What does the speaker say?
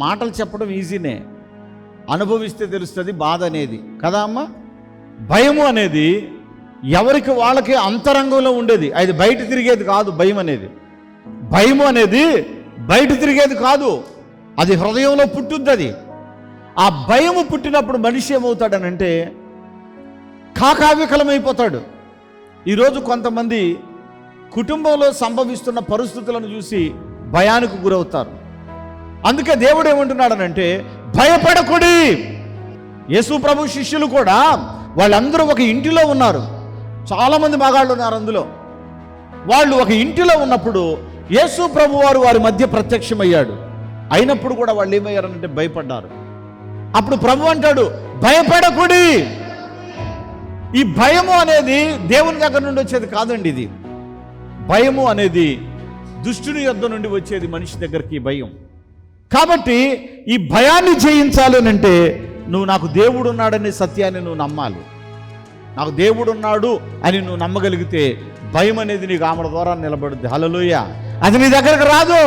మాటలు చెప్పడం ఈజీనే, అనుభవిస్తే తెలుస్తుంది బాధ అనేది కదా అమ్మ. భయము అనేది ఎవరికి వాళ్ళకి అంతరంగంలో ఉండేది, అది బయట తిరిగేది కాదు. భయము అనేది బయట తిరిగేది కాదు, అది హృదయంలో పుట్టుద్ది. అది ఆ భయము పుట్టినప్పుడు మనిషి ఏమవుతాడనంటే కాకావికలమైపోతాడు. ఈరోజు కొంతమంది కుటుంబంలో సంభవిస్తున్న పరిస్థితులను చూసి భయానికి గురవుతారు. అందుకే దేవుడు ఏమంటున్నాడనంటే భయపడకుడి. యేసు ప్రభు శిష్యులు కూడా వాళ్ళందరూ ఒక ఇంటిలో ఉన్నారు, చాలామంది మగాళ్ళు ఉన్నారు అందులో. వాళ్ళు ఒక ఇంటిలో ఉన్నప్పుడు యేసు ప్రభు వారు వారి మధ్య ప్రత్యక్షమయ్యాడు. అయినప్పుడు కూడా వాళ్ళు ఏమయ్యారనంటే భయపడ్డారు. అప్పుడు ప్రభు అంటాడు భయపడకుడి. ఈ భయము అనేది దేవుని దగ్గర నుండి వచ్చేది కాదండి. ఇది భయము అనేది దుష్టుని యొద్ద నుండి వచ్చేది మనిషి దగ్గరికి భయం. కాబట్టి ఈ భయాన్ని జయించాలి అంటే నువ్వు నాకు దేవుడు ఉన్నాడనే సత్యాన్ని నువ్వు నమ్మాలి. నాకు దేవుడు ఉన్నాడు అని నువ్వు నమ్మగలిగితే భయం అనేది నీకు ఆమె ద్వారా నిలబడుద్ది. హల్లెలూయా. అది నీ దగ్గరకు రాదు.